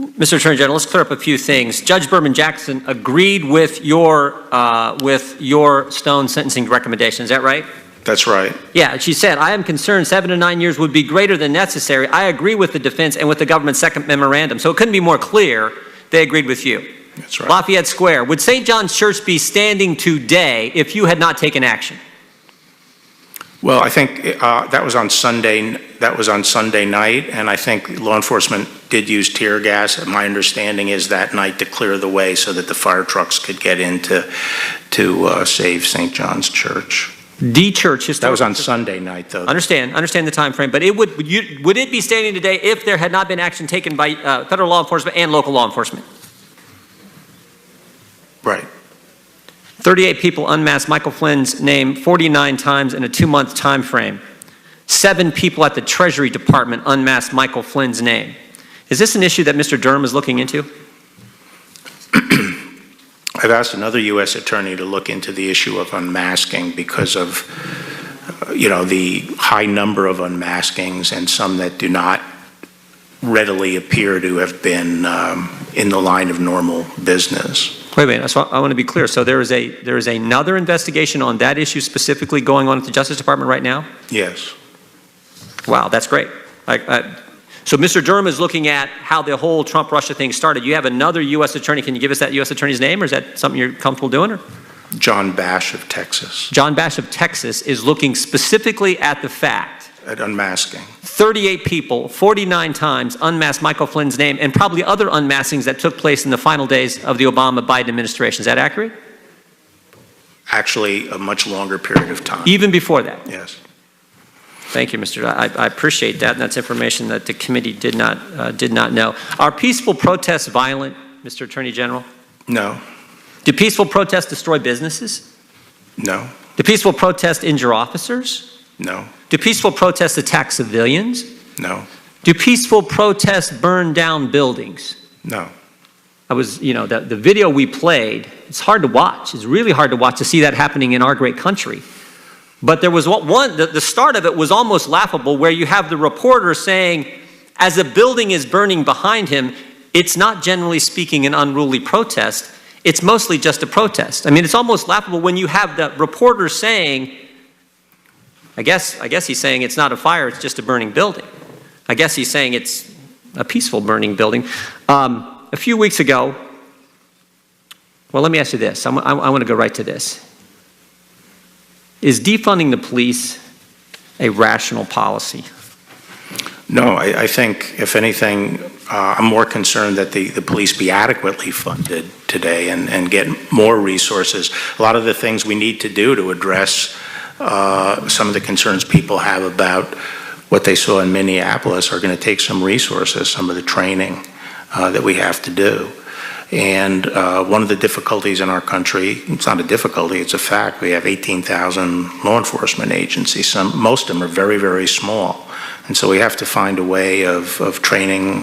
Mr. Attorney General, let's clear up a few things. Judge Berman Jackson agreed with your Stone sentencing recommendation. Is that right? That's right. Yeah, she said, I am concerned 7 to 9 years would be greater than necessary. I agree with the defense and with the government's second memorandum. So it couldn't be more clear they agreed with you. That's right. Lafayette Square. Would St. John's Church be standing today if you had not taken action? Well, I think that was on Sunday. That was on Sunday night, and I think law enforcement did use tear gas. My understanding is that night to clear the way so that the fire trucks could get in to save St. John's Church. The church. That was on Sunday night, though. Understand the time frame, but would it be standing today if there had not been action taken by federal law enforcement and local law enforcement? Right. 38 people unmasked Michael Flynn's name 49 times in a 2-month time frame. 7 people at the Treasury Department unmasked Michael Flynn's name. Is this an issue that Mr. Durham is looking into? I've asked another U.S. attorney to look into the issue of unmasking because of, the high number of unmaskings and some that do not readily appear to have been in the line of normal business. Wait a minute, I want to be clear. So there is another investigation on that issue specifically going on at the Justice Department right now? Yes. Wow, that's great. So Mr. Durham is looking at how the whole Trump-Russia thing started. You have another U.S. attorney. Can you give us that U.S. attorney's name, or is that something you're comfortable doing? Or? John Bash of Texas. John Bash of Texas is looking specifically at the fact. At unmasking. 38 people, 49 times unmasked Michael Flynn's name, and probably other unmaskings that took place in the final days of the Obama-Biden administration. Is that accurate? Actually, a much longer period of time. Even before that? Yes. Thank you, Mr. I appreciate that, and that's information that the committee did not know. Are peaceful protests violent, Mr. Attorney General? No. Do peaceful protests destroy businesses? No. Do peaceful protests injure officers? No. Do peaceful protests attack civilians? No. Do peaceful protests burn down buildings? No. The video we played, it's hard to watch. It's really hard to watch to see that happening in our great country. But there was the start of it was almost laughable, where you have the reporter saying, as a building is burning behind him, it's not generally speaking an unruly protest. It's mostly just a protest. I mean, it's almost laughable when you have the reporter saying, I guess he's saying it's not a fire, it's just a burning building. I guess he's saying it's a peaceful burning building. A few weeks ago, well, let me ask you this. I want to go right to this. Is defunding the police a rational policy? No, I think, if anything, I'm more concerned that the police be adequately funded today and get more resources. A lot of the things we need to do to address some of the concerns people have about what they saw in Minneapolis are going to take some resources, some of the training that we have to do. And one of the difficulties in our country, it's not a difficulty, it's a fact, we have 18,000 law enforcement agencies. Most of them are very, very small. And so we have to find a way of training,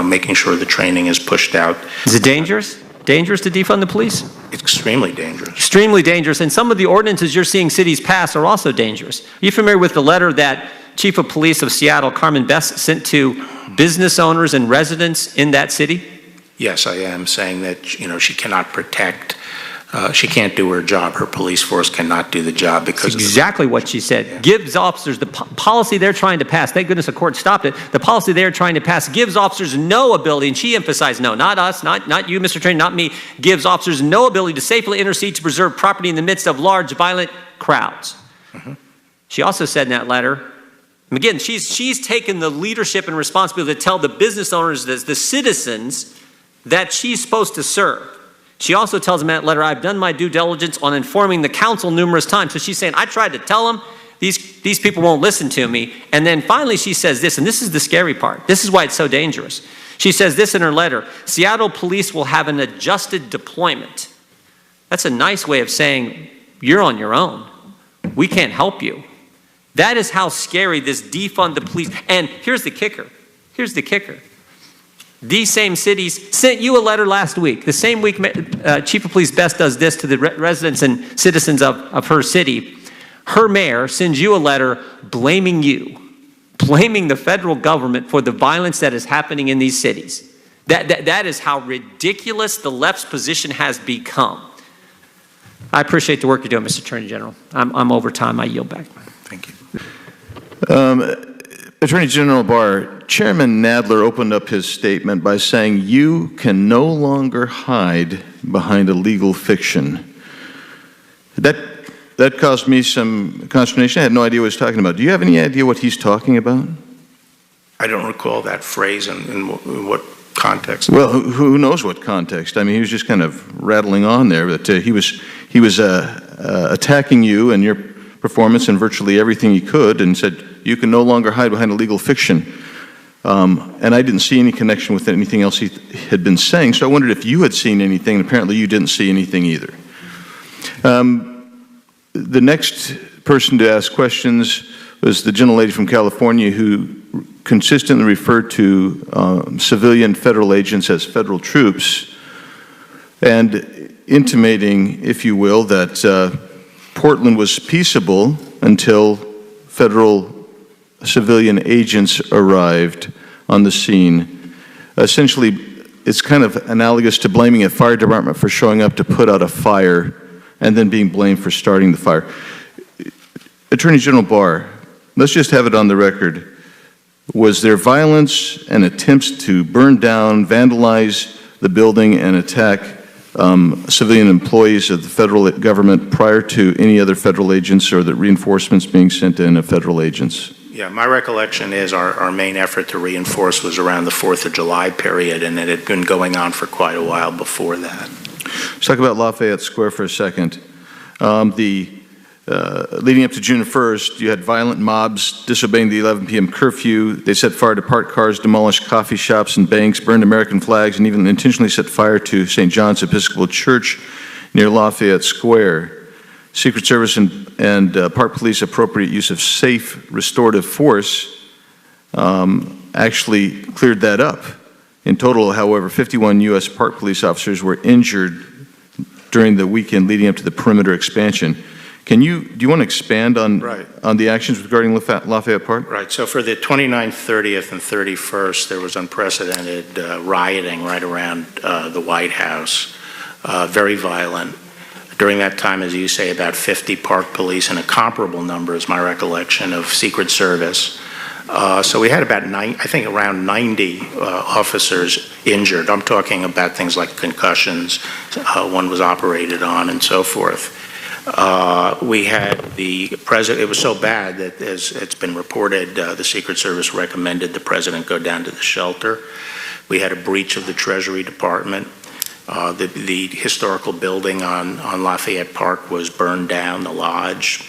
making sure the training is pushed out. Is it dangerous? Dangerous to defund the police? It's extremely dangerous. Extremely dangerous. And some of the ordinances you're seeing cities pass are also dangerous. Are you familiar with the letter that Chief of Police of Seattle, Carmen Best, sent to business owners and residents in that city? Yes, I am, saying that, she cannot protect, she can't do her job. Her police force cannot do the job because That's exactly what she said. Yeah. Gives officers, the policy they're trying to pass, thank goodness the court stopped it, the policy they're trying to pass gives officers no ability, and she emphasized no, not us, not you, Mr. Attorney, not me, gives officers no ability to safely intercede to preserve property in the midst of large, violent crowds. Mm-hmm. She also said in that letter, and again, she's taken the leadership and responsibility to tell the business owners, the citizens, that she's supposed to serve. She also tells them in that letter, I've done my due diligence on informing the council numerous times. So she's saying, I tried to tell them, these people won't listen to me. And then finally she says this, and this is the scary part. This is why it's so dangerous. She says this in her letter, Seattle police will have an adjusted deployment. That's a nice way of saying, you're on your own. We can't help you. That is how scary this defund the police. And here's the kicker. Here's the kicker. These same cities sent you a letter last week. The same week Chief of Police Best does this to the residents and citizens of her city. Her mayor sends you a letter blaming you, blaming the federal government for the violence that is happening in these cities. That is how ridiculous the left's position has become. I appreciate the work you're doing, Mr. Attorney General. I'm over time. I yield back. Thank you. Attorney General Barr, Chairman Nadler opened up his statement by saying, "You can no longer hide behind a legal fiction." That caused me some consternation. I had no idea what he was talking about. Do you have any idea what he's talking about? I don't recall that phrase in what context. Well, who knows what context? I mean, he was just kind of rattling on there. That he was attacking you and your performance in virtually everything he could, and said you can no longer hide behind a legal fiction. And I didn't see any connection with anything else he had been saying. So I wondered if you had seen anything, and apparently you didn't see anything either. The next person to ask questions was the gentlelady from California, who consistently referred to civilian federal agents as federal troops, and intimating, if you will, that Portland was peaceable until federal civilian agents arrived on the scene. Essentially, it's kind of analogous to blaming a fire department for showing up to put out a fire and then being blamed for starting the fire. Attorney General Barr, let's just have it on the record. Was there violence and attempts to burn down, vandalize the building, and attack civilian employees of the federal government prior to any other federal agents or the reinforcements being sent in of federal agents? Yeah, my recollection is our main effort to reinforce was around the 4th of July period, and it had been going on for quite a while before that. Let's talk about Lafayette Square for a second. Leading up to June 1st, you had violent mobs disobeying the 11 p.m. curfew. They set fire to parked cars, demolished coffee shops and banks, burned American flags, and even intentionally set fire to St. John's Episcopal Church near Lafayette Square. Secret Service and Park Police appropriate use of safe restorative force actually cleared that up. In total, however, 51 U.S. Park Police officers were injured during the weekend leading up to the perimeter expansion. Do you want to expand on the actions regarding Lafayette Park? Right. So for the 29th, 30th, and 31st, there was unprecedented rioting right around the White House, very violent. During that time, as you say, about 50 Park Police and a comparable number, is my recollection, of Secret Service. So we had about around 90 officers injured. I'm talking about things like concussions, one was operated on, and so forth. We had the president, it was so bad that, as it's been reported, the Secret Service recommended the president go down to the shelter. We had a breach of the Treasury Department. The historical building on Lafayette Park was burned down, the lodge.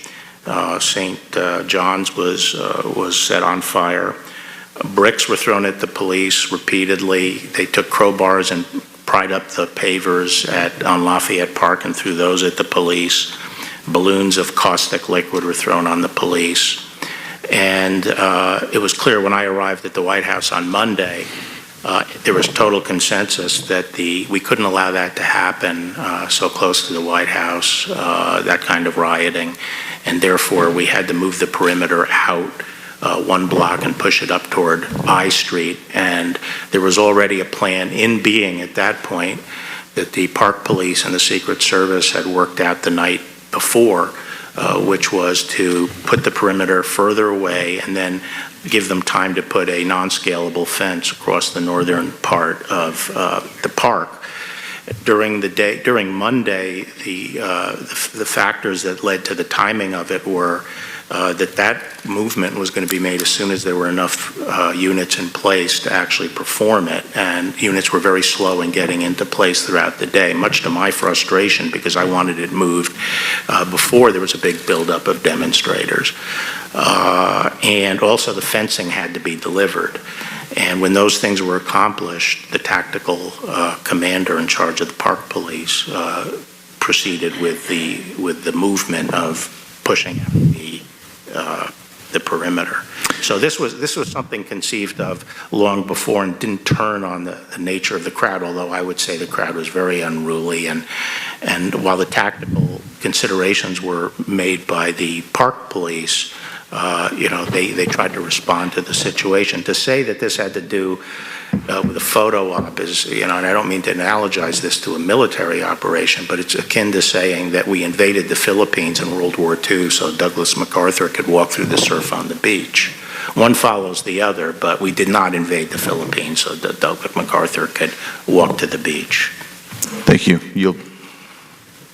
St. John's was set on fire. Bricks were thrown at the police repeatedly. They took crowbars and pried up the pavers on Lafayette Park and threw those at the police. Balloons of caustic liquid were thrown on the police. And it was clear when I arrived at the White House on Monday, there was total consensus that we couldn't allow that to happen so close to the White House, that kind of rioting, and therefore we had to move the perimeter out one block and push it up toward I Street. And there was already a plan in being at that point that the Park Police and the Secret Service had worked out the night before, which was to put the perimeter further away and then give them time to put a non-scalable fence across the northern part of the park. During Monday, the factors that led to the timing of it were that movement was going to be made as soon as there were enough units in place to actually perform it, and units were very slow in getting into place throughout the day, much to my frustration because I wanted it moved before there was a big buildup of demonstrators. And also the fencing had to be delivered. And when those things were accomplished, the tactical commander in charge of the Park Police proceeded with the movement of pushing the perimeter. So this was something conceived of long before and didn't turn on the nature of the crowd, although I would say the crowd was very unruly. And while the tactical considerations were made by the Park Police, they tried to respond to the situation. To say that this had to do with a photo op is, and I don't mean to analogize this to a military operation, but it's akin to saying that we invaded the Philippines in World War II so Douglas MacArthur could walk through the surf on the beach. One follows the other, but we did not invade the Philippines so that Douglas MacArthur could walk to the beach. Thank you. Yield.